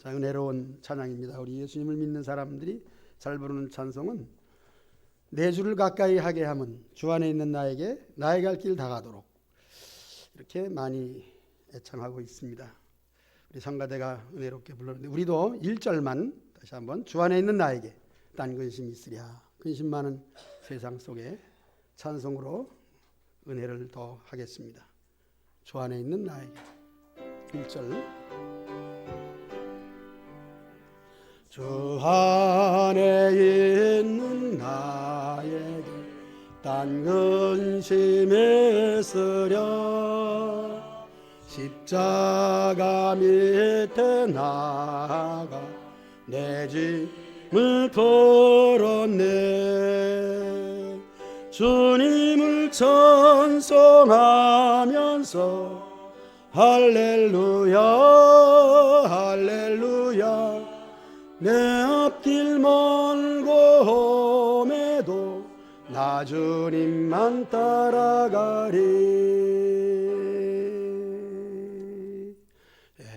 자, 은혜로운 찬양입니다. 우리 예수님을 믿는 사람들이 잘 부르는 찬송은 내 주를 가까이 하게 함은 주 안에 있는 나에게 나의 갈 길 다가도록, 이렇게 많이 애창하고 있습니다. 우리 성가대가 은혜롭게 불렀는데 우리도 1절만 다시 한번 주 안에 있는 나에게 딴 근심이 있으랴. 근심 많은 세상 속에 찬송으로 은혜를 더 하겠습니다. 주 안에 있는 나에게 1절. 주 안에 있는 나에게 딴 근심이 있으랴. 십자가 밑에 나아가 내 짐을 풀었네. 주님을 찬송하면서 할렐루야 할렐루야. 내 앞길 멀고 험해도 나 주님만 따라가리.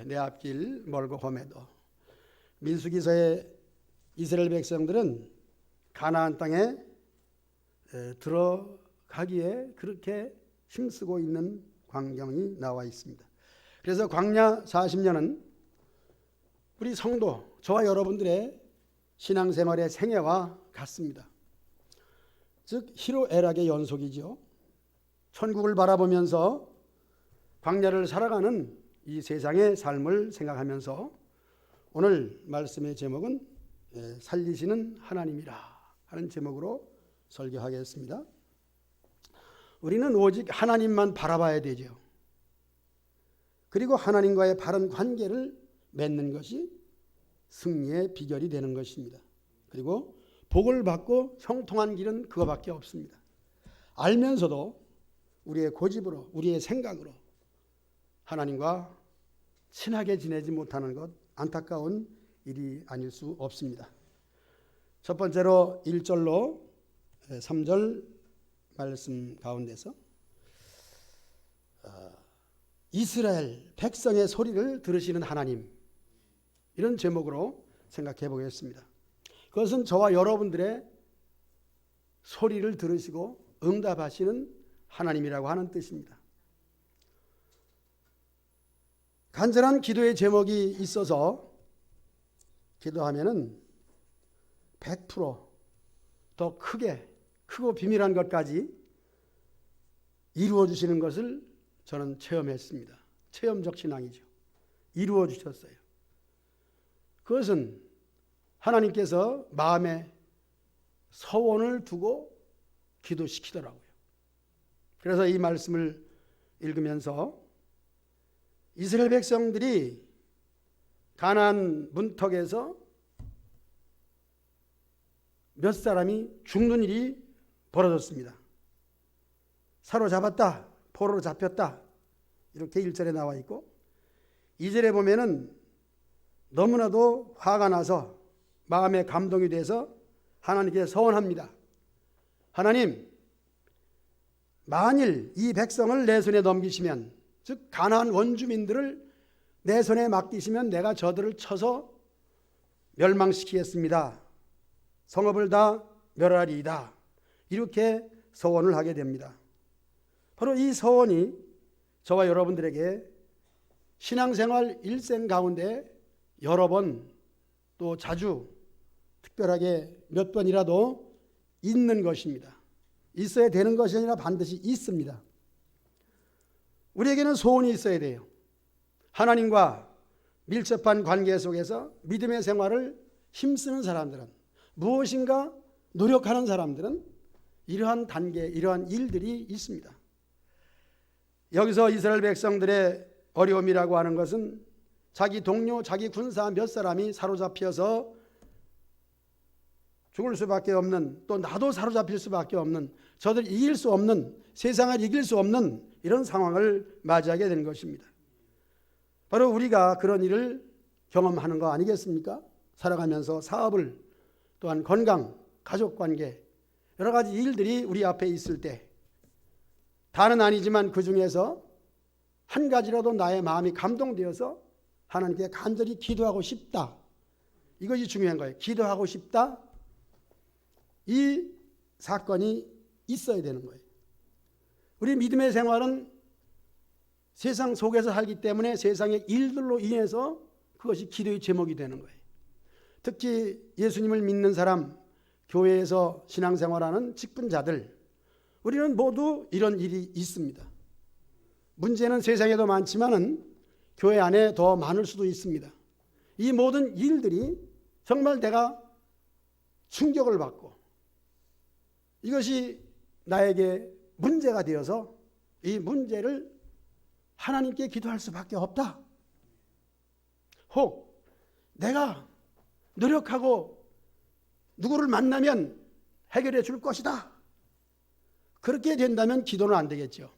내 앞길 멀고 험해도. 민수기서의 이스라엘 백성들은 가나안 땅에 들어가기에 그렇게 힘쓰고 있는 광경이 나와 있습니다. 그래서 광야 40년은 우리 성도, 저와 여러분들의 신앙생활의 생애와 같습니다. 즉 희로애락의 연속이죠. 천국을 바라보면서 광야를 살아가는 이 세상의 삶을 생각하면서 오늘 말씀의 제목은 살리시는 하나님이라 하는 제목으로 설교하겠습니다. 우리는 오직 하나님만 바라봐야 되죠. 그리고 하나님과의 바른 관계를 맺는 것이 승리의 비결이 되는 것입니다. 그리고 복을 받고 형통한 길은 그거밖에 없습니다. 알면서도 우리의 고집으로, 우리의 생각으로 하나님과 친하게 지내지 못하는 것, 안타까운 일이 아닐 수 없습니다. 첫 번째로 1절로 3절 말씀 가운데서 이스라엘 백성의 소리를 들으시는 하나님, 이런 제목으로 생각해 보겠습니다. 그것은 저와 여러분들의 소리를 들으시고 응답하시는 하나님이라고 하는 뜻입니다. 간절한 기도의 제목이 있어서 기도하면은 100% 크고 비밀한 것까지 이루어 주시는 것을 저는 체험했습니다. 체험적 신앙이죠. 이루어 주셨어요. 그것은 하나님께서 마음에 서원을 두고 기도시키더라고요. 그래서 이 말씀을 읽으면서 이스라엘 백성들이 가나안 문턱에서 몇 사람이 죽는 일이 벌어졌습니다. 사로잡았다, 포로로 잡혔다, 이렇게 1절에 나와 있고 2절에 보면은 너무나도 화가 나서 마음에 감동이 돼서 하나님께 서원합니다. 하나님, 만일 이 백성을 내 손에 넘기시면, 즉 가나안 원주민들을 내 손에 맡기시면 내가 저들을 쳐서 멸망시키겠습니다. 성읍을 다 멸하리이다. 이렇게 서원을 하게 됩니다. 바로 이 서원이 저와 여러분들에게 신앙생활 일생 가운데 여러 번, 또 자주, 특별하게 몇 번이라도 있는 것입니다. 있어야 되는 것이 아니라 반드시 있습니다. 우리에게는 소원이 있어야 돼요. 하나님과 밀접한 관계 속에서 믿음의 생활을 힘쓰는 사람들은, 무엇인가 노력하는 사람들은 이러한 단계, 이러한 일들이 있습니다. 여기서 이스라엘 백성들의 어려움이라고 하는 것은 자기 동료, 자기 군사 몇 사람이 사로잡혀서 죽을 수밖에 없는, 또 나도 사로잡힐 수밖에 없는, 저들 이길 수 없는, 세상을 이길 수 없는 이런 상황을 맞이하게 된 것입니다. 바로 우리가 그런 일을 경험하는 거 아니겠습니까? 살아가면서 사업을, 또한 건강, 가족관계, 여러 가지 일들이 우리 앞에 있을 때 다는 아니지만 그 중에서 한 가지라도 나의 마음이 감동되어서 하나님께 간절히 기도하고 싶다. 이것이 중요한 거예요. 기도하고 싶다. 이 사건이 있어야 되는 거예요. 우리 믿음의 생활은 세상 속에서 살기 때문에 세상의 일들로 인해서 그것이 기도의 제목이 되는 거예요. 특히 예수님을 믿는 사람, 교회에서 신앙생활하는 직분자들, 우리는 모두 이런 일이 있습니다. 문제는 세상에도 많지만은 교회 안에 더 많을 수도 있습니다. 이 모든 일들이 정말 내가 충격을 받고 이것이 나에게 문제가 되어서 이 문제를 하나님께 기도할 수밖에 없다. 혹 내가 노력하고 누구를 만나면 해결해 줄 것이다. 그렇게 된다면 기도는 안 되겠죠.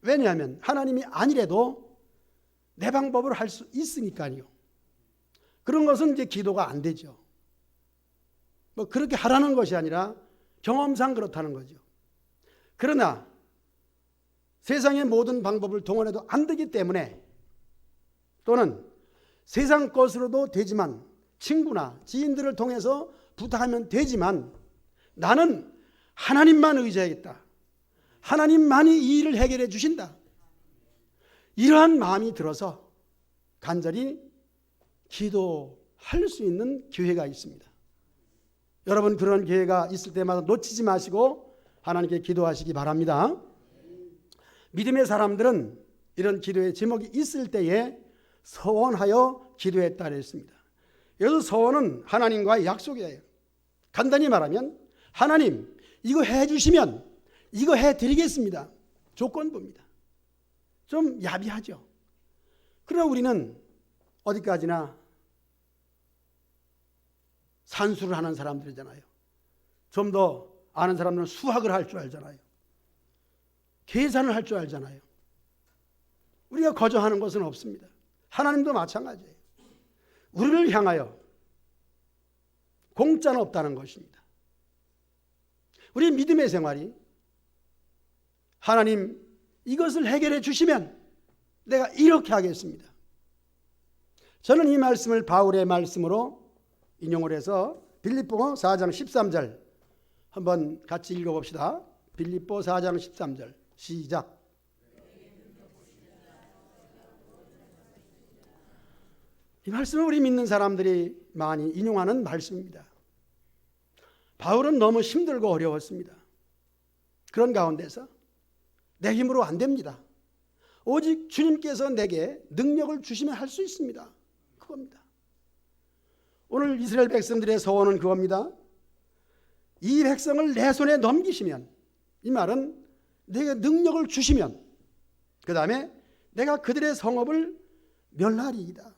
왜냐하면 하나님이 아니래도 내 방법으로 할 수 있으니까요. 그런 것은 이제 기도가 안 되죠. 뭐 그렇게 하라는 것이 아니라 경험상 그렇다는 거죠. 그러나 세상의 모든 방법을 동원해도 안 되기 때문에, 또는 세상 것으로도 되지만 친구나 지인들을 통해서 부탁하면 되지만 나는 하나님만 의지하겠다. 하나님만이 이 일을 해결해 주신다. 이러한 마음이 들어서 간절히 기도할 수 있는 기회가 있습니다. 여러분 그런 기회가 있을 때마다 놓치지 마시고 하나님께 기도하시기 바랍니다. 믿음의 사람들은 이런 기도의 제목이 있을 때에 서원하여 기도했다 그랬습니다. 여기서 서원은 하나님과의 약속이에요. 간단히 말하면 하나님 이거 해주시면 이거 해드리겠습니다. 조건부입니다. 좀 야비하죠. 그러나 우리는 어디까지나 산수를 하는 사람들이잖아요. 좀 더 아는 사람들은 수학을 할 줄 알잖아요. 계산을 할 줄 알잖아요. 우리가 거저하는 것은 없습니다. 하나님도 마찬가지예요. 우리를 향하여 공짜는 없다는 것입니다. 우리 믿음의 생활이 하나님 이것을 해결해 주시면 내가 이렇게 하겠습니다. 저는 이 말씀을 바울의 말씀으로 인용을 해서 빌립보 4장 13절 한번 같이 읽어봅시다. 빌립보 4장 13절 시작. 이 말씀은 우리 믿는 사람들이 많이 인용하는 말씀입니다. 바울은 너무 힘들고 어려웠습니다. 그런 가운데서 내 힘으로 안 됩니다. 오직 주님께서 내게 능력을 주시면 할 수 있습니다. 그겁니다. 오늘 이스라엘 백성들의 소원은 그겁니다. 이 백성을 내 손에 넘기시면, 이 말은 내게 능력을 주시면 그 다음에 내가 그들의 성읍을 멸하리이다.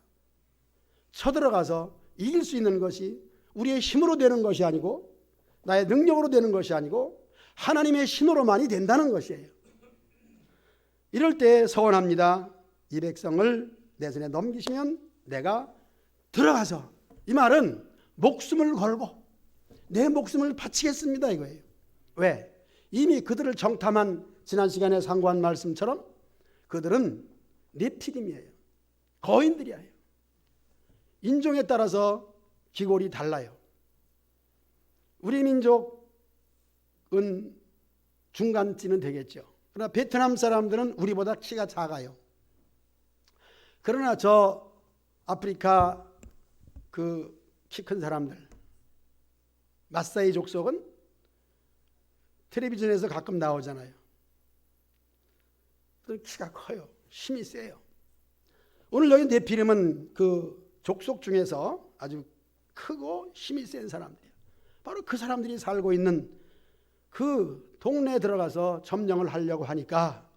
쳐들어가서 이길 수 있는 것이 우리의 힘으로 되는 것이 아니고 나의 능력으로 되는 것이 아니고 하나님의 신호로만이 된다는 것이에요. 이럴 때 서원합니다. 이 백성을 내 손에 넘기시면 내가 들어가서, 이 말은 목숨을 걸고 내 목숨을 바치겠습니다 이거예요. 왜? 이미 그들을 정탐한 지난 시간에 상고한 말씀처럼 그들은 네피림이에요. 거인들이에요. 인종에 따라서 기골이 달라요. 우리 민족은 중간치는 되겠죠. 그러나 베트남 사람들은 우리보다 키가 작아요. 그러나 저 아프리카 그 키 큰 사람들, 마사이 족속은 텔레비전에서 가끔 나오잖아요. 키가 커요. 힘이 세요. 오늘 여기 네피림은 그 족속 중에서 아주 크고 힘이 센 사람들이에요. 바로 그 사람들이 살고 있는 그 동네에 들어가서 점령을 하려고 하니까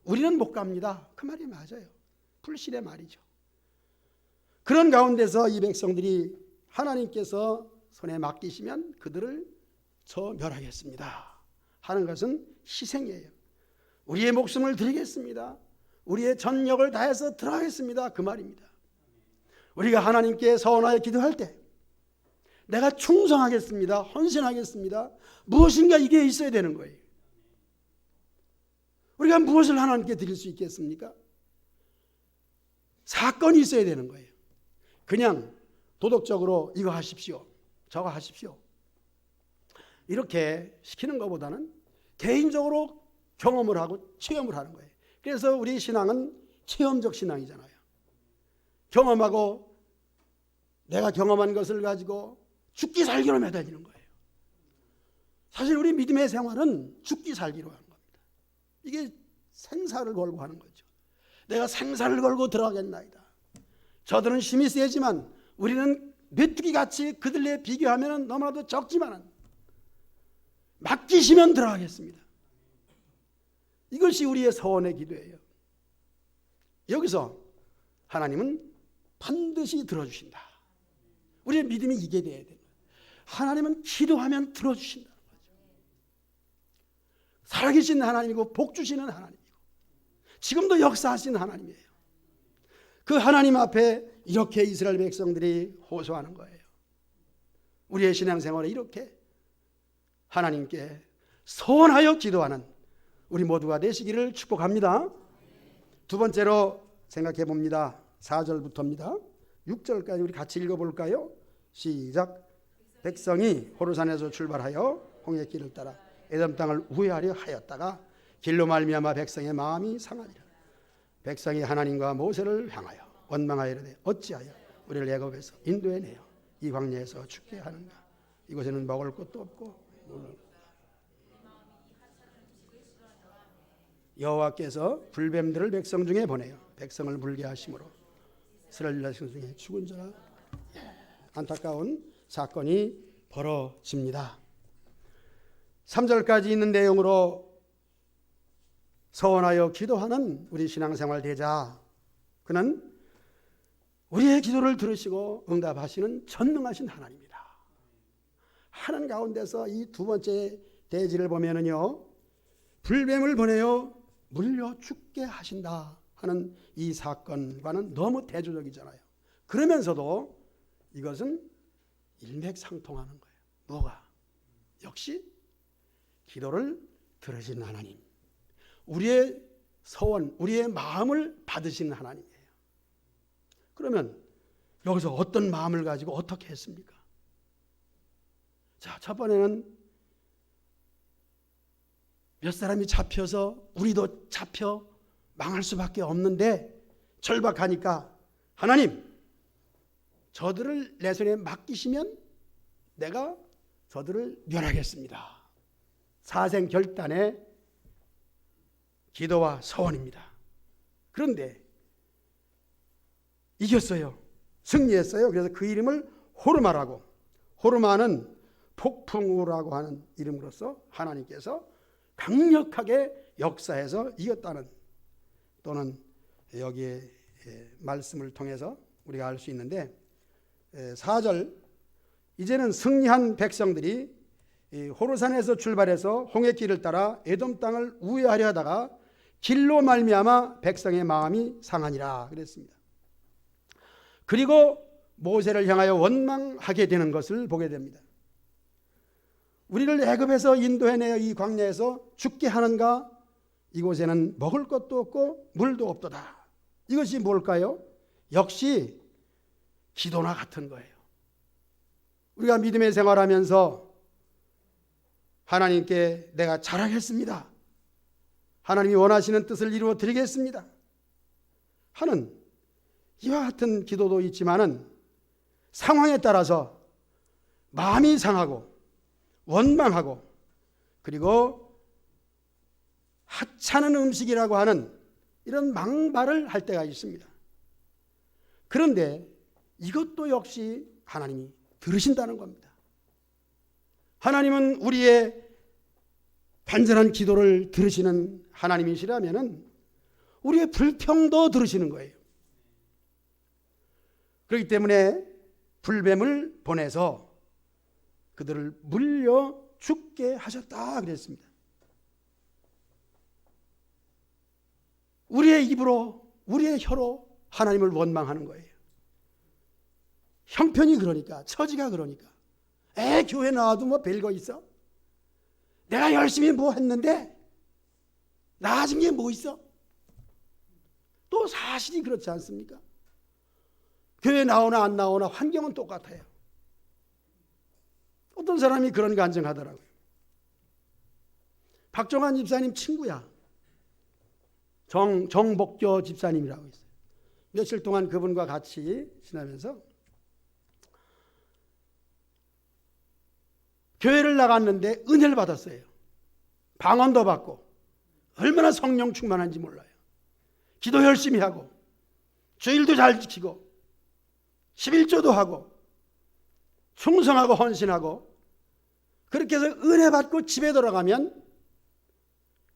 우리는 못 갑니다. 그 말이 맞아요. 불신의 말이죠. 그런 가운데서 이 백성들이 하나님께서 손에 맡기시면 그들을 저 멸하겠습니다 하는 것은 희생이에요. 우리의 목숨을 드리겠습니다. 우리의 전력을 다해서 들어가겠습니다. 그 말입니다. 우리가 하나님께 서원하여 기도할 때 내가 충성하겠습니다. 헌신하겠습니다. 무엇인가 이게 있어야 되는 거예요. 우리가 무엇을 하나님께 드릴 수 있겠습니까? 사건이 있어야 되는 거예요. 그냥 도덕적으로 이거 하십시오, 저거 하십시오 이렇게 시키는 것보다는 개인적으로 경험을 하고 체험을 하는 거예요. 그래서 우리 신앙은 체험적 신앙이잖아요. 경험하고 내가 경험한 것을 가지고 죽기 살기로 매달리는 거예요. 사실 우리 믿음의 생활은 죽기 살기로 하는 겁니다. 이게 생사를 걸고 하는 거죠. 내가 생사를 걸고 들어가겠나이다. 저들은 힘이 세지만 우리는 메뚜기같이 그들에 비교하면 너무나도 적지만 맡기시면 들어가겠습니다. 이것이 우리의 서원의 기도예요. 여기서 하나님은 반드시 들어주신다. 우리의 믿음이 이게 돼야 돼요. 하나님은 기도하면 들어주신다는 거죠. 살아계신 하나님이고 복 주시는 하나님이고 지금도 역사하시는 하나님이에요. 그 하나님 앞에 이렇게 이스라엘 백성들이 호소하는 거예요. 우리의 신앙생활에 이렇게 하나님께 서원하여 기도하는 우리 모두가 되시기를 축복합니다. 두 번째로 생각해 봅니다. 4절부터입니다. 6절까지 우리 같이 읽어볼까요? 시작. 백성이 호르산에서 출발하여 홍해 길을 따라 에돔 땅을 우회하려 하였다가 길로 말미암아 백성의 마음이 상하니라. 백성이 하나님과 모세를 향하여 원망하여 이르되 어찌하여 우리를 애굽에서 인도해내어 이 광야에서 죽게 하는가. 이곳에는 먹을 것도 없고 여호와께서 불뱀들을 백성 중에 보내어 백성을 물게 하심으로 이스라엘 백성 중에 죽은 자라. 안타까운 사건이 벌어집니다. 3절까지 있는 내용으로 서원하여 기도하는 우리 신앙생활 대자, 그는 우리의 기도를 들으시고 응답하시는 전능하신 하나님입니다. 하는 가운데서 이 두 번째 대지를 보면은요, 불뱀을 보내어 물려 죽게 하신다 하는 이 사건과는 너무 대조적이잖아요. 그러면서도 이것은 일맥상통하는 거예요. 뭐가? 역시 기도를 들으신 하나님, 우리의 서원, 우리의 마음을 받으시는 하나님이에요. 그러면 여기서 어떤 마음을 가지고 어떻게 했습니까? 자, 첫 번에는 몇 사람이 잡혀서 우리도 잡혀 망할 수밖에 없는데 절박하니까 하나님, 저들을 내 손에 맡기시면 내가 저들을 멸하겠습니다. 사생결단의 기도와 서원입니다. 그런데 이겼어요. 승리했어요. 그래서 그 이름을 호르마라고, 호르마는 폭풍우라고 하는 이름으로서 하나님께서 강력하게 역사해서 이겼다는, 또는 여기에 말씀을 통해서 우리가 알 수 있는데 4절, 이제는 승리한 백성들이 호르산에서 출발해서 홍해길을 따라 에돔 땅을 우회하려 하다가 길로 말미암아 백성의 마음이 상하니라 그랬습니다. 그리고 모세를 향하여 원망하게 되는 것을 보게 됩니다. 우리를 애굽에서 인도해내어 이 광야에서 죽게 하는가? 이곳에는 먹을 것도 없고 물도 없도다. 이것이 뭘까요? 역시 기도나 같은 거예요. 우리가 믿음의 생활하면서 하나님께 내가 잘하겠습니다, 하나님이 원하시는 뜻을 이루어 드리겠습니다 하는 이와 같은 기도도 있지만은 상황에 따라서 마음이 상하고 원망하고 그리고 하찮은 음식이라고 하는 이런 망발을 할 때가 있습니다. 그런데 이것도 역시 하나님이 들으신다는 겁니다. 하나님은 우리의 간절한 기도를 들으시는 하나님이시라면 우리의 불평도 들으시는 거예요. 그렇기 때문에 불뱀을 보내서 그들을 물려 죽게 하셨다 그랬습니다. 우리의 입으로, 우리의 혀로 하나님을 원망하는 거예요. 형편이 그러니까, 처지가 그러니까, 교회 나와도 뭐 별거 있어? 내가 열심히 뭐 했는데 나아진 게 뭐 있어? 또 사실이 그렇지 않습니까? 교회 나오나 안 나오나 환경은 똑같아요. 어떤 사람이 그런 간증하더라고요. 박종환 집사님 친구야. 정복교 집사님이라고 있어요. 며칠 동안 그분과 같이 지나면서 교회를 나갔는데 은혜를 받았어요. 방언도 받고 얼마나 성령 충만한지 몰라요. 기도 열심히 하고 주일도 잘 지키고 11조도 하고 충성하고 헌신하고 그렇게 해서 은혜 받고 집에 돌아가면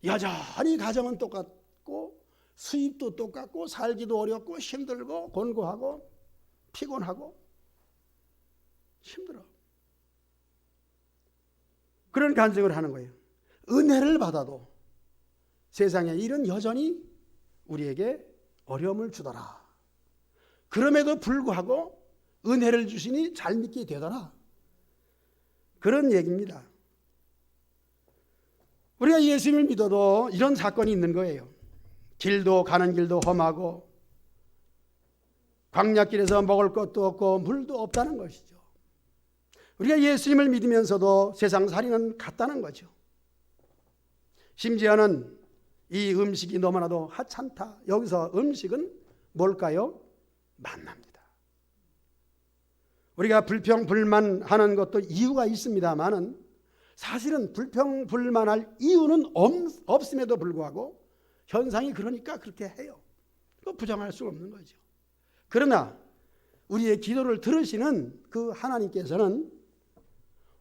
여전히 가정은 똑같고 수입도 똑같고 살기도 어렵고 힘들고 곤고하고 피곤하고 힘들어. 그런 간증을 하는 거예요. 은혜를 받아도 세상의 일은 여전히 우리에게 어려움을 주더라. 그럼에도 불구하고 은혜를 주시니 잘 믿게 되더라. 그런 얘기입니다. 우리가 예수님을 믿어도 이런 사건이 있는 거예요. 가는 길도 험하고 광야길에서 먹을 것도 없고 물도 없다는 것이죠. 우리가 예수님을 믿으면서도 세상 살이는 같다는 거죠. 심지어는 이 음식이 너무나도 하찮다. 여기서 음식은 뭘까요? 만납니다. 우리가 불평불만하는 것도 이유가 있습니다만은 사실은 불평불만할 이유는 없음에도 불구하고 현상이 그러니까 그렇게 해요. 부정할 수 없는 거죠. 그러나 우리의 기도를 들으시는 그 하나님께서는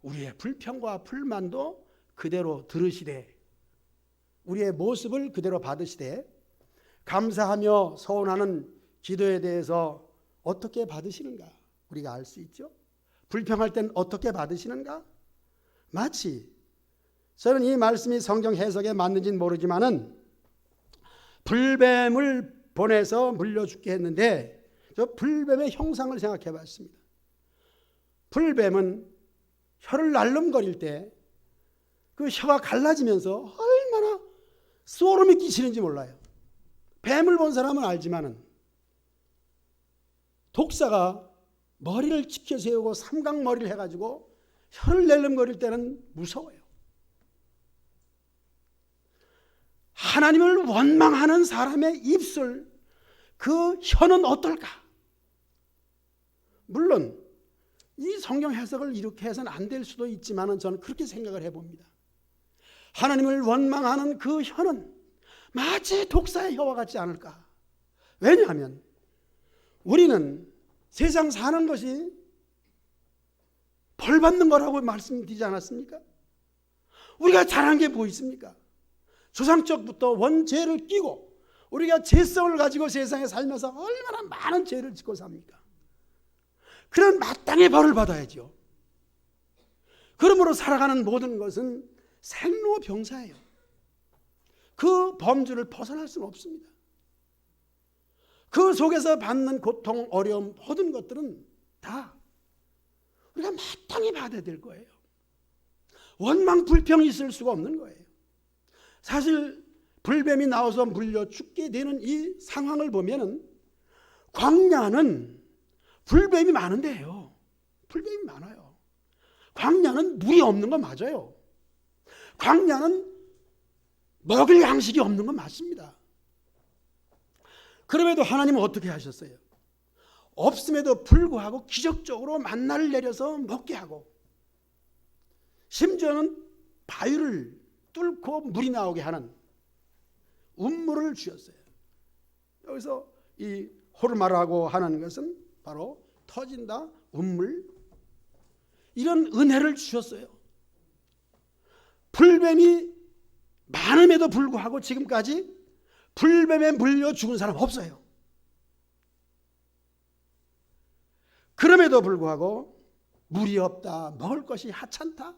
우리의 불평과 불만도 그대로 들으시되 우리의 모습을 그대로 받으시되 감사하며 서원하는 기도에 대해서 어떻게 받으시는가 우리가 알 수 있죠. 불평할 땐 어떻게 받으시는가? 마치 저는 이 말씀이 성경 해석에 맞는지는 모르지만은 불뱀을 보내서 물려 죽게 했는데 저 불뱀의 형상을 생각해 봤습니다. 불뱀은 혀를 날름거릴 때 그 혀가 갈라지면서 얼마나 소름이 끼치는지 몰라요. 뱀을 본 사람은 알지만은 독사가 머리를 치켜 세우고 삼각머리를 해가지고 혀를 날름거릴 때는 무서워요. 하나님을 원망하는 사람의 입술, 그 혀는 어떨까? 물론 이 성경 해석을 이렇게 해서는 안 될 수도 있지만 저는 그렇게 생각을 해봅니다. 하나님을 원망하는 그 혀는 마치 독사의 혀와 같지 않을까? 왜냐하면 우리는 세상 사는 것이 벌 받는 거라고 말씀드리지 않았습니까? 우리가 잘한 게 뭐 있습니까? 조상적부터 원죄를 끼고 우리가 죄성을 가지고 세상에 살면서 얼마나 많은 죄를 짓고 삽니까? 그런 마땅히 벌을 받아야죠. 그러므로 살아가는 모든 것은 생로병사예요. 그 범주를 벗어날 수는 없습니다. 그 속에서 받는 고통, 어려움, 모든 것들은 다 우리가 마땅히 받아야 될 거예요. 원망, 불평이 있을 수가 없는 거예요. 사실 불뱀이 나와서 물려 죽게 되는 이 상황을 보면은 광야는 불뱀이 많은데요. 불뱀이 많아요. 광야는 물이 없는 건 맞아요. 광야는 먹을 양식이 없는 건 맞습니다. 그럼에도 하나님은 어떻게 하셨어요? 없음에도 불구하고 기적적으로 만나를 내려서 먹게 하고 심지어는 바위를 뚫고 물이 나오게 하는 운물을 주셨어요. 여기서 이 호르마라고 하는 것은 바로 터진다, 운물, 이런 은혜를 주셨어요. 불뱀이 많음에도 불구하고 지금까지 불뱀에 물려 죽은 사람 없어요. 그럼에도 불구하고 물이 없다, 먹을 것이 하찮다,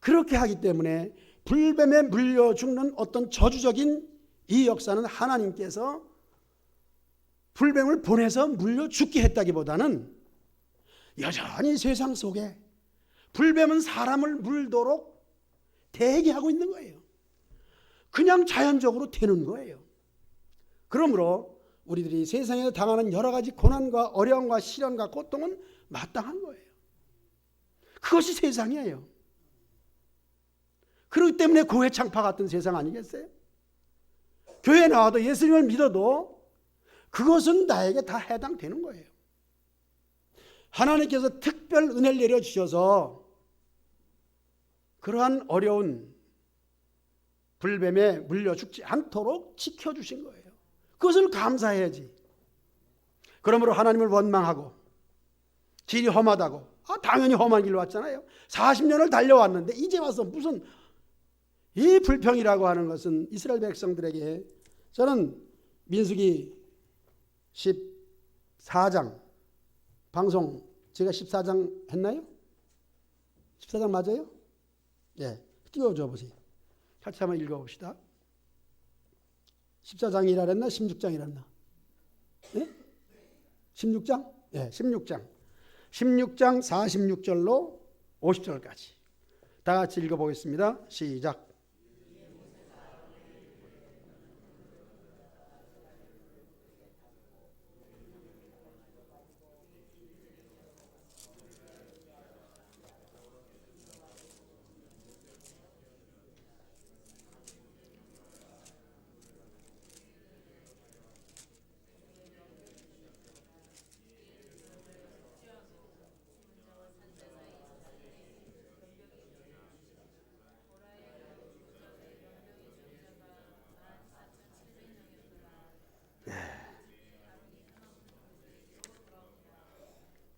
그렇게 하기 때문에 불뱀에 물려 죽는 어떤 저주적인 이 역사는 하나님께서 불뱀을 보내서 물려 죽게 했다기보다는 여전히 세상 속에 불뱀은 사람을 물도록 대기하고 있는 거예요. 그냥 자연적으로 되는 거예요. 그러므로 우리들이 세상에 당하는 여러 가지 고난과 어려움과 시련과 고통은 마땅한 거예요. 그것이 세상이에요. 그렇기 때문에 교회 창파 같은 세상 아니겠어요? 교회에 나와도 예수님을 믿어도 그것은 나에게 다 해당되는 거예요. 하나님께서 특별 은혜를 내려주셔서 그러한 어려운 불뱀에 물려 죽지 않도록 지켜주신 거예요. 그것을 감사해야지. 그러므로 하나님을 원망하고 길이 험하다고, 당연히 험한 길로 왔잖아요. 40년을 달려왔는데 이제 와서 무슨 이 불평이라고 하는 것은 이스라엘 백성들에게, 저는 민수기 14장 방송 제가 14장 했나요? 14장 맞아요? 네, 띄워줘 보세요. 같이 한번 읽어봅시다. 14장이라 그랬나? 16장이라 했나? 네? 16장? 네, 16장. 16장 46절로 50절까지 다 같이 읽어보겠습니다. 시작.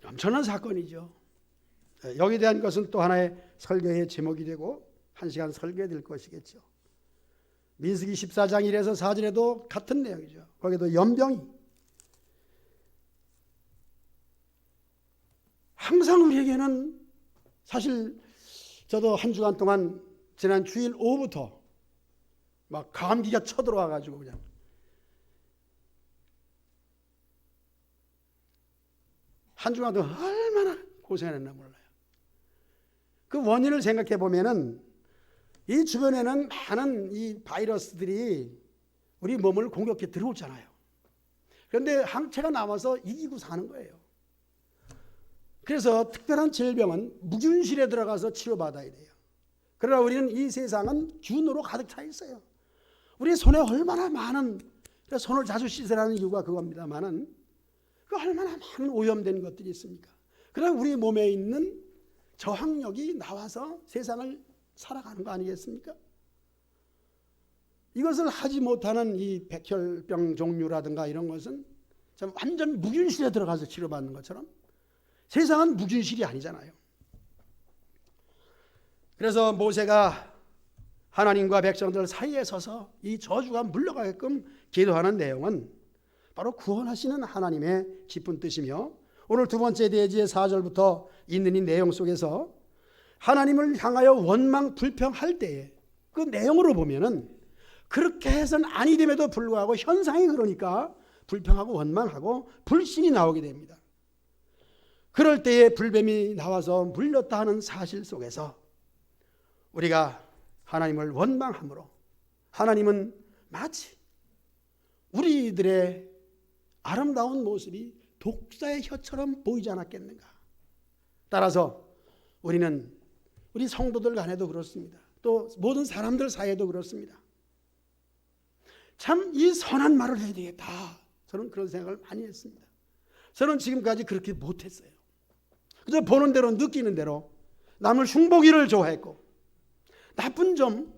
엄청난 사건이죠. 여기에 대한 것은 또 하나의 설교의 제목이 되고 1시간 설교에 될 것이겠죠. 민수기 14장 1에서 4절에도 같은 내용이죠. 거기도 연병이 항상 우리에게는, 사실 저도 한 주간 동안 지난 주일 오후부터 막 감기가 쳐들어와 가지고 그냥 한 주간 동안 얼마나 고생했나 몰라요. 그 원인을 생각해 보면은 이 주변에는 많은 이 바이러스들이 우리 몸을 공격해 들어오잖아요. 그런데 항체가 남아서 이기고 사는 거예요. 그래서 특별한 질병은 무균실에 들어가서 치료받아야 돼요. 그러나 우리는 이 세상은 균으로 가득 차 있어요. 우리 손에 얼마나 많은, 손을 자주 씻으라는 이유가 그겁니다만은 그 얼마나 많은 오염된 것들이 있습니까? 그러나 우리 몸에 있는 저항력이 나와서 세상을 살아가는 거 아니겠습니까? 이것을 하지 못하는 이 백혈병 종류라든가 이런 것은 완전 무균실에 들어가서 치료받는 것처럼 세상은 무균실이 아니잖아요. 그래서 모세가 하나님과 백성들 사이에 서서 이 저주가 물러가게끔 기도하는 내용은 바로 구원하시는 하나님의 깊은 뜻이며, 오늘 두 번째 대지의 4절부터 있는 이 내용 속에서 하나님을 향하여 원망 불평할 때에 그 내용으로 보면은 그렇게 해서는 아니 됨에도 불구하고 현상이 그러니까 불평하고 원망하고 불신이 나오게 됩니다. 그럴 때에 불뱀이 나와서 물렸다 하는 사실 속에서 우리가 하나님을 원망함으로 하나님은 마치 우리들의 아름다운 모습이 독사의 혀처럼 보이지 않았겠는가. 따라서 우리는 우리 성도들 간에도 그렇습니다. 또 모든 사람들 사이에도 그렇습니다. 참 이 선한 말을 해야 되겠다. 저는 그런 생각을 많이 했습니다. 저는 지금까지 그렇게 못했어요. 그저 보는 대로 느끼는 대로 남을 흉보기를 좋아했고, 나쁜 점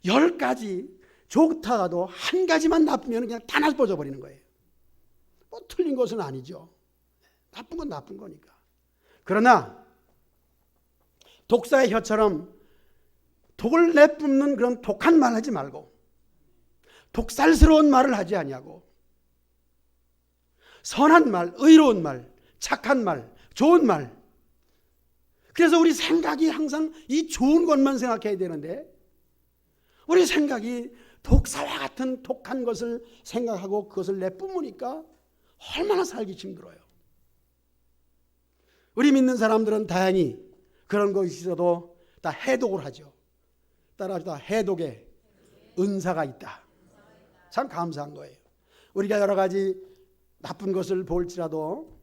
10가지 좋다가도 한 가지만 나쁘면 그냥 다 나빠져 버리는 거예요. 뭐 틀린 것은 아니죠. 나쁜 건 나쁜 거니까. 그러나 독사의 혀처럼 독을 내뿜는 그런 독한 말 하지 말고, 독살스러운 말을 하지 아니하고 선한 말, 의로운 말, 착한 말, 좋은 말. 그래서 우리 생각이 항상 이 좋은 것만 생각해야 되는데 우리 생각이 독사와 같은 독한 것을 생각하고 그것을 내뿜으니까 얼마나 살기 힘들어요. 우리 믿는 사람들은 다행히 그런 것이 있어도 다 해독을 하죠. 따라서 다 해독에 은사가 있다. 참 감사한 거예요. 우리가 여러 가지 나쁜 것을 볼지라도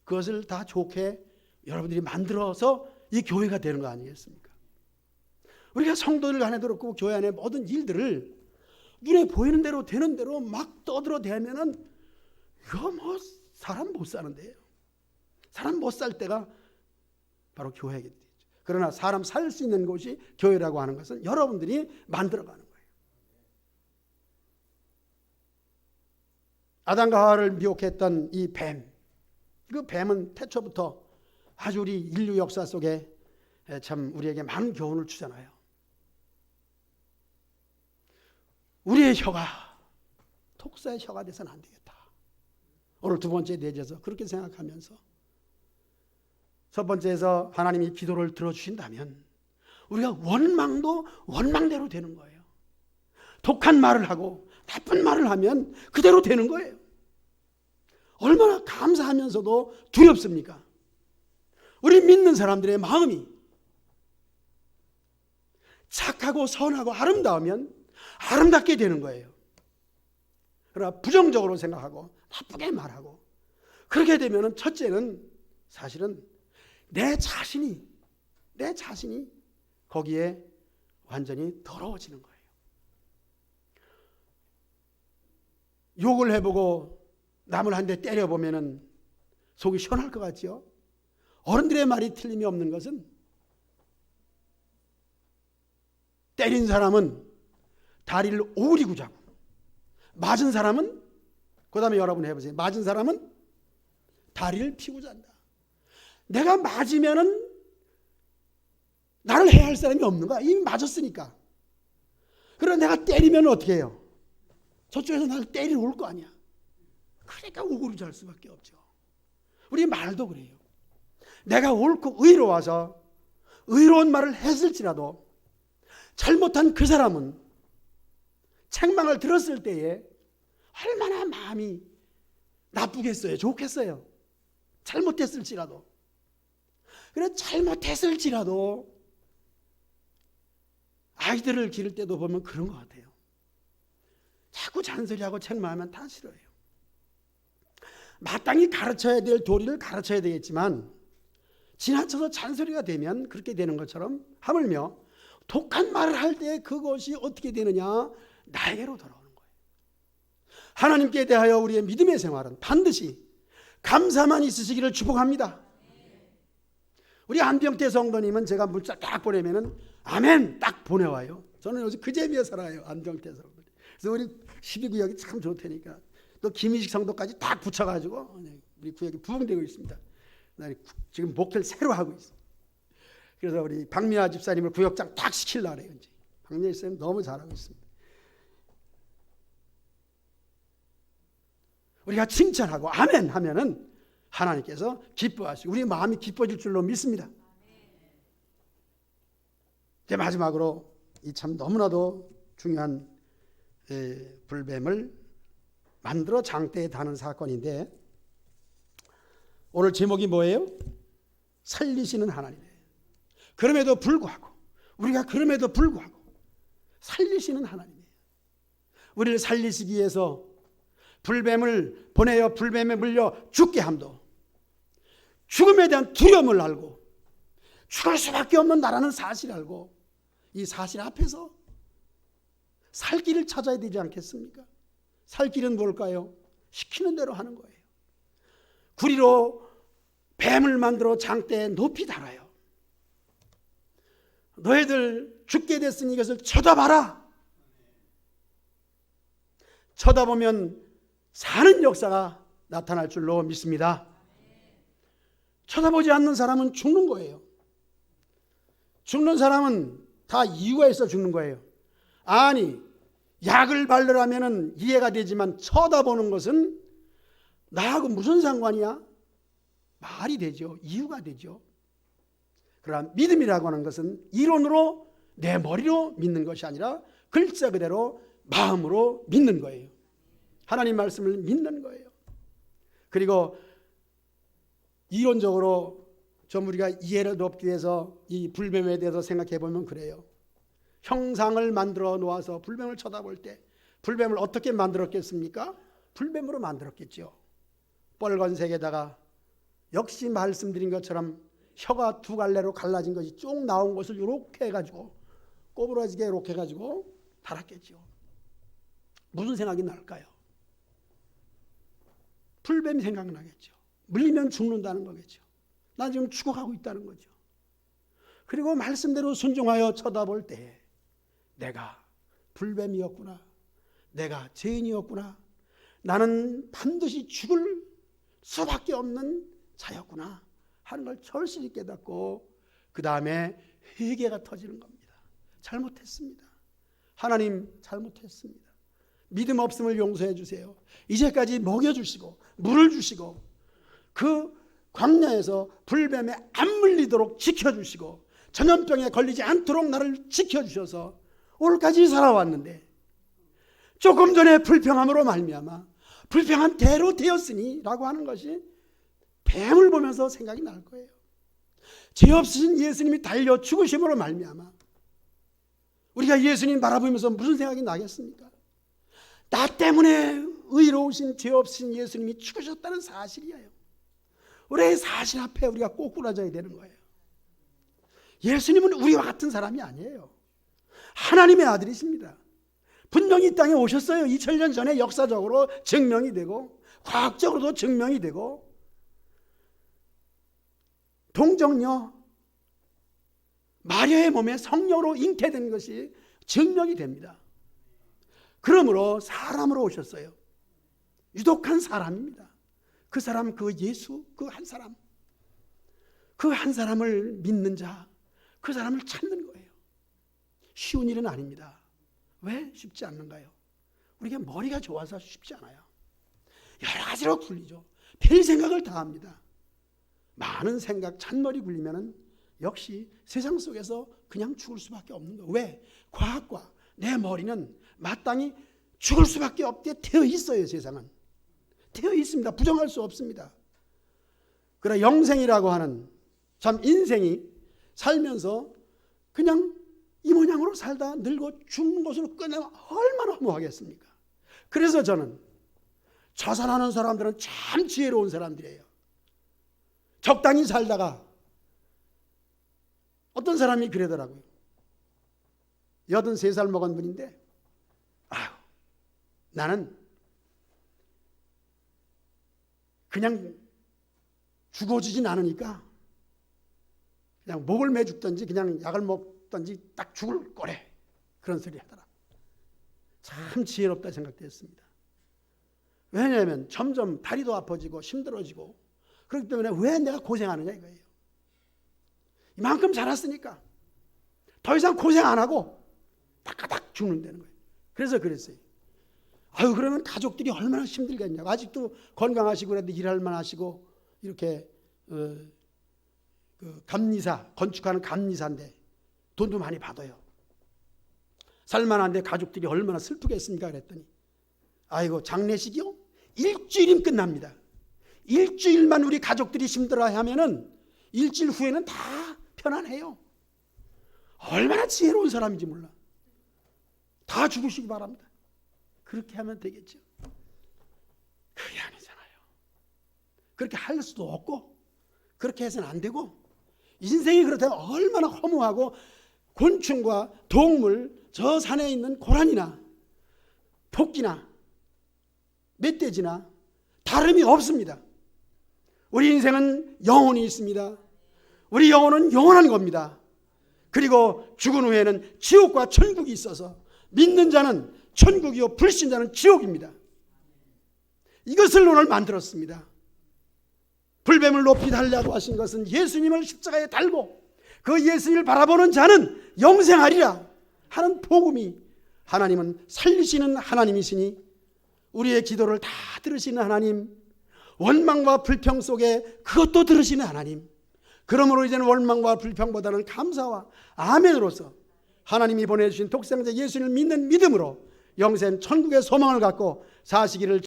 그것을 다 좋게 여러분들이 만들어서 이 교회가 되는 거 아니겠습니까? 우리가 성도들 간에도 그렇고 교회 안에 모든 일들을 눈에 보이는 대로 되는 대로 막 떠들어대면은 이거 뭐 사람 못 사는데요. 사람 못 살 때가 바로 교회가 되죠. 그러나 사람 살 수 있는 곳이 교회라고 하는 것은 여러분들이 만들어가는 거예요. 아담과 하와를 미혹했던 이 뱀, 그 뱀은 태초부터 아주 우리 인류 역사 속에 참 우리에게 많은 교훈을 주잖아요. 우리의 혀가 독사의 혀가 돼서는 안 되겠다. 오늘 두 번째 내재서 그렇게 생각하면서 첫 번째에서 하나님이 기도를 들어주신다면 우리가 원망도 원망대로 되는 거예요. 독한 말을 하고 나쁜 말을 하면 그대로 되는 거예요. 얼마나 감사하면서도 두렵습니까? 우리 믿는 사람들의 마음이 착하고 선하고 아름다우면 아름답게 되는 거예요. 그러나 부정적으로 생각하고 나쁘게 말하고 그렇게 되면 첫째는 사실은 내 자신이 거기에 완전히 더러워지는 거예요. 욕을 해보고 남을 한 대 때려보면 속이 시원할 것 같죠? 어른들의 말이 틀림이 없는 것은 때린 사람은 다리를 오리고 자고 맞은 사람은 그 다음에 여러분 해보세요. 맞은 사람은 다리를 피고 잔다. 내가 맞으면은 나를 해야 할 사람이 없는 거야. 이미 맞았으니까. 그러나 내가 때리면 어떻게 해요? 저쪽에서 나를 때리러 올 거 아니야. 그러니까 오고리 잘 수밖에 없죠. 우리 말도 그래요. 내가 옳고 의로워서 의로운 말을 했을지라도 잘못한 그 사람은 책망을 들었을 때에 얼마나 마음이 나쁘겠어요? 좋겠어요? 잘못했을지라도. 그래 잘못했을지라도 아이들을 기를 때도 보면 그런 것 같아요. 자꾸 잔소리하고 책망하면 다 싫어요. 마땅히 가르쳐야 될 도리를 가르쳐야 되겠지만 지나쳐서 잔소리가 되면 그렇게 되는 것처럼 하물며 독한 말을 할 때 그것이 어떻게 되느냐? 나에게로 돌아오는 거예요. 하나님께 대하여 우리의 믿음의 생활은 반드시 감사만 있으시기를 축복합니다. 우리 안병태 성도님은 제가 문자 딱 보내면은 아멘 딱 보내와요. 저는 요즘 그 재미에 살아요. 안병태 성도님. 그래서 우리 12구역이 참 좋다니까. 또 김희식 성도까지 딱 붙여가지고 우리 구역이 부흥되고 있습니다. 지금 목회를 새로 하고 있어요. 그래서 우리 박미아 집사님을 구역장 딱 시키려고 해요. 박미아 집사님 너무 잘하고 있습니다. 우리가 칭찬하고 아멘 하면은 하나님께서 기뻐하시고 우리 마음이 기뻐질 줄로 믿습니다. 이제 마지막으로 이 참 너무나도 중요한 불뱀을 만들어 장대에 다는 사건인데 오늘 제목이 뭐예요? 살리시는 하나님이에요. 그럼에도 불구하고 우리가 그럼에도 불구하고 살리시는 하나님이에요. 우리를 살리시기 위해서 불뱀을 보내어 불뱀에 물려 죽게 함도 죽음에 대한 두려움을 알고 죽을 수밖에 없는 나라는 사실을 알고 이 사실 앞에서 살 길을 찾아야 되지 않겠습니까? 살 길은 뭘까요? 시키는 대로 하는 거예요. 구리로 뱀을 만들어 장대에 높이 달아요. 너희들 죽게 됐으니 이것을 쳐다봐라. 쳐다보면 사는 역사가 나타날 줄로 믿습니다. 쳐다보지 않는 사람은 죽는 거예요. 죽는 사람은 다 이유가 있어 죽는 거예요. 아니 약을 바르려면 이해가 되지만 쳐다보는 것은 나하고 무슨 상관이야? 말이 되죠. 이유가 되죠. 그러나 믿음이라고 하는 것은 이론으로 내 머리로 믿는 것이 아니라 글자 그대로 마음으로 믿는 거예요. 하나님 말씀을 믿는 거예요. 그리고 이론적으로 좀 우리가 이해를 돕기 위해서 이 불뱀에 대해서 생각해 보면 그래요. 형상을 만들어 놓아서 불뱀을 쳐다볼 때 불뱀을 어떻게 만들었겠습니까? 불뱀으로 만들었겠죠. 빨간색에다가 역시 말씀드린 것처럼 혀가 두 갈래로 갈라진 것이 쭉 나온 것을 이렇게 해가지고 꼬부라지게 이렇게 해가지고 달았겠죠. 무슨 생각이 날까요? 불뱀이 생각나겠죠. 물리면 죽는다는 거겠죠. 난 지금 죽어가고 있다는 거죠. 그리고 말씀대로 순종하여 쳐다볼 때 내가 불뱀이었구나. 내가 죄인이었구나. 나는 반드시 죽을 수밖에 없는 자였구나 하는 걸 절실히 깨닫고 그 다음에 회개가 터지는 겁니다. 잘못했습니다. 하나님 잘못했습니다. 믿음 없음을 용서해 주세요. 이제까지 먹여주시고 물을 주시고 그 광야에서 불뱀에 안 물리도록 지켜주시고 전염병에 걸리지 않도록 나를 지켜주셔서 오늘까지 살아왔는데 조금 전에 불평함으로 말미암아 불평한 대로 되었으니 라고 하는 것이 뱀을 보면서 생각이 날 거예요. 죄 없으신 예수님이 달려 죽으심으로 말미암아 우리가 예수님 바라보면서 무슨 생각이 나겠습니까? 나 때문에 의로우신 죄 없으신 예수님이 죽으셨다는 사실이에요. 우리의 사실 앞에 우리가 꼬꾸라져야 되는 거예요. 예수님은 우리와 같은 사람이 아니에요. 하나님의 아들이십니다. 분명히 이 땅에 오셨어요. 2000년 전에 역사적으로 증명이 되고 과학적으로도 증명이 되고 동정녀 마리아의 몸에 성령으로 잉태된 것이 증명이 됩니다. 그러므로 사람으로 오셨어요. 유독한 사람입니다. 그 사람, 그 예수, 그 한 사람, 그 한 사람을 믿는 자, 그 사람을 찾는 거예요. 쉬운 일은 아닙니다. 왜 쉽지 않는가요? 우리가 머리가 좋아서 쉽지 않아요. 여러 가지로 굴리죠. 별 생각을 다 합니다. 많은 생각, 잔머리 굴리면 역시 세상 속에서 그냥 죽을 수밖에 없는 거예요. 왜? 과학과 내 머리는 마땅히 죽을 수밖에 없게 되어 있어요. 세상은 되어 있습니다. 부정할 수 없습니다. 그러나 영생이라고 하는 참 인생이 살면서 그냥 이 모양으로 살다 늙어 죽는 것으로 끝내면 얼마나 허무하겠습니까? 그래서 저는 자살하는 사람들은 참 지혜로운 사람들이에요. 적당히 살다가 어떤 사람이 그러더라고요. 83살 먹은 분인데 나는 그냥 죽어지진 않으니까 그냥 목을 매 죽든지 그냥 약을 먹든지 딱 죽을 거래. 그런 소리 하더라. 참 지혜롭다 생각됐습니다. 왜냐하면 점점 다리도 아파지고 힘들어지고 그렇기 때문에 왜 내가 고생하느냐 이거예요. 이만큼 자랐으니까 더 이상 고생 안 하고 딱딱 죽는다는 거예요. 그래서 그랬어요. 아유 그러면 가족들이 얼마나 힘들겠냐고. 아직도 건강하시고 그래도 일할 만하시고 이렇게 그 감리사 건축하는 감리사인데 돈도 많이 받아요. 살만한데 가족들이 얼마나 슬프겠습니까? 그랬더니 아이고 장례식이요? 일주일이면 끝납니다. 일주일만 우리 가족들이 힘들어하면은 일주일 후에는 다 편안해요. 얼마나 지혜로운 사람인지 몰라. 다 죽으시기 바랍니다. 그렇게 하면 되겠죠. 그게 아니잖아요. 그렇게 할 수도 없고 그렇게 해서는 안 되고 인생이 그렇다면 얼마나 허무하고 곤충과 동물, 저 산에 있는 고라니나 토끼나 멧돼지나 다름이 없습니다. 우리 인생은 영혼이 있습니다. 우리 영혼은 영원한 겁니다. 그리고 죽은 후에는 지옥과 천국이 있어서 믿는 자는 천국이요 불신자는 지옥입니다. 이것을 오늘 만들었습니다. 불뱀을 높이 달라고 하신 것은 예수님을 십자가에 달고 그 예수님을 바라보는 자는 영생하리라 하는 복음이 하나님은 살리시는 하나님이시니 우리의 기도를 다 들으시는 하나님, 원망과 불평 속에 그것도 들으시는 하나님. 그러므로 이제는 원망과 불평보다는 감사와 아멘으로서 하나님이 보내주신 독생자 예수님을 믿는 믿음으로 영생 천국의 소망을 갖고 사시기를